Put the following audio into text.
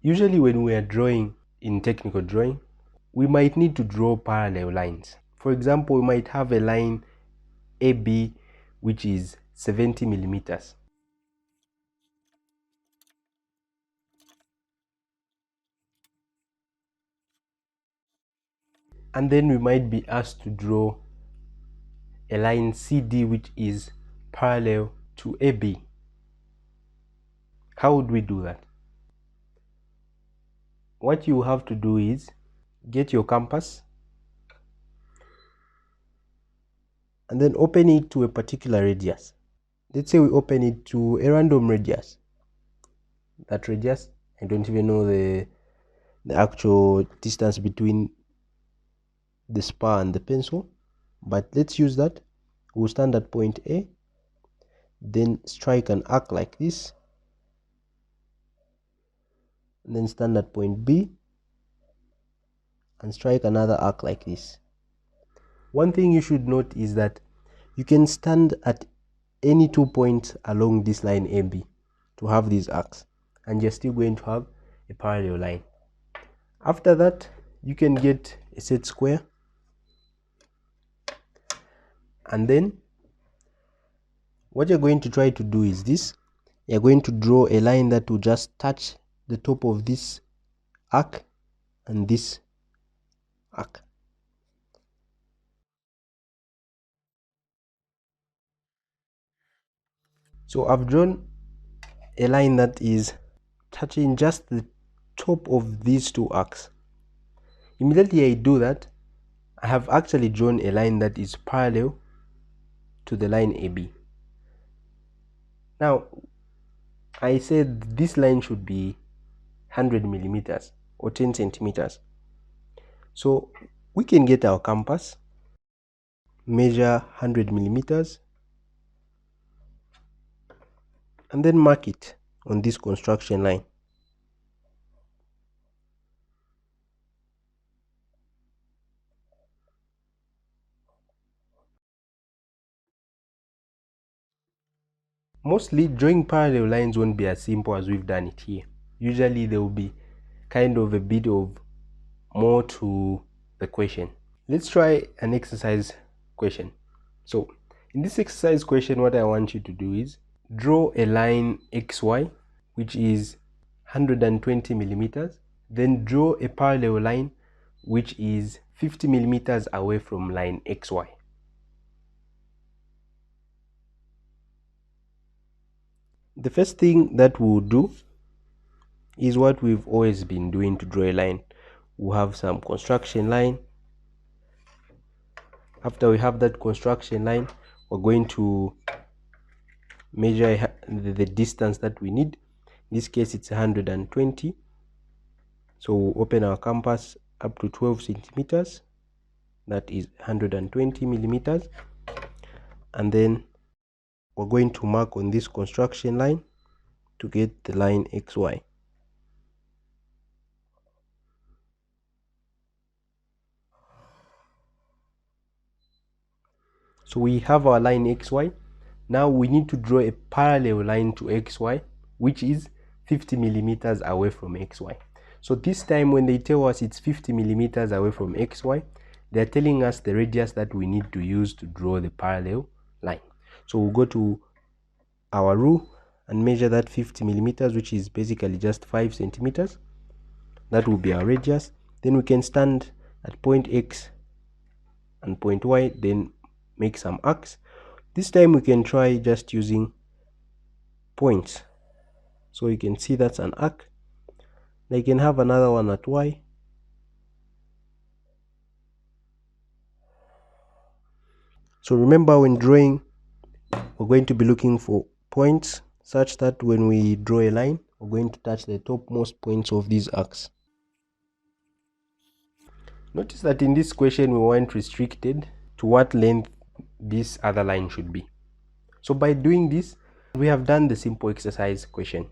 Usually when we are drawing in technical drawing, we might need to draw parallel lines. For example, we might have a line AB which is 70 millimeters. And then we might be asked to draw a line CD which is parallel to AB. How would we do that? What you have to do is get your compass and then open it to a particular radius. Let's say we open it to a random radius. That radius, I don't even know the actual distance between the spar and the pencil, but let's use that. We'll stand at point A, then strike an arc like this, and then stand at point B and strike another arc like this. One thing you should note is that you can stand at any 2 points along this line AB to have these arcs, and you're still going to have a parallel line. After that, you can get a set square, and then what you're going to try to do is this. You're going to draw a line that will just touch the top of this arc and this arc. So I've drawn a line that is touching just the top of these two arcs. Immediately I do that, I have actually drawn a line that is parallel to the line AB. Now I said this line should be 100 millimeters or 10 centimeters. So we can get our compass, measure 100 millimeters, and then mark it on this construction line. Mostly drawing parallel lines won't be as simple as we've done it here. Usually there will be kind of a bit of more to the question. Let's try an exercise question. So in this exercise question, what I want you to do is draw a line XY which is 120 millimeters, then draw a parallel line which is 50 millimeters away from line XY. The first thing that we'll do is what we've always been doing to draw a line. We'll have some construction line. After we have that construction line, we're going to measure the distance that we need. In this case it's 120. So we'll open our compass up to 12 centimeters, that is 120 millimeters, and then we're going to mark on this construction line to get the line XY. So we have our line XY. Now we need to draw a parallel line to XY which is 50 millimeters away from XY. So this time when they tell us it's 50 millimeters away from XY, they're telling us the radius that we need to use to draw the parallel line. So we'll go to our rule and measure that 50 millimeters, which is basically just 5 centimeters. That will be our radius. Then we can stand at point X and point Y, then make some arcs. This time we can try just using points. So you can see that's an arc. They can have another one at Y. So remember, when drawing, we're going to be looking for points such that when we draw a line, we're going to touch the topmost points of these arcs. Notice that in this question we weren't restricted to what length this other line should be. So by doing this, we have done the simple exercise question.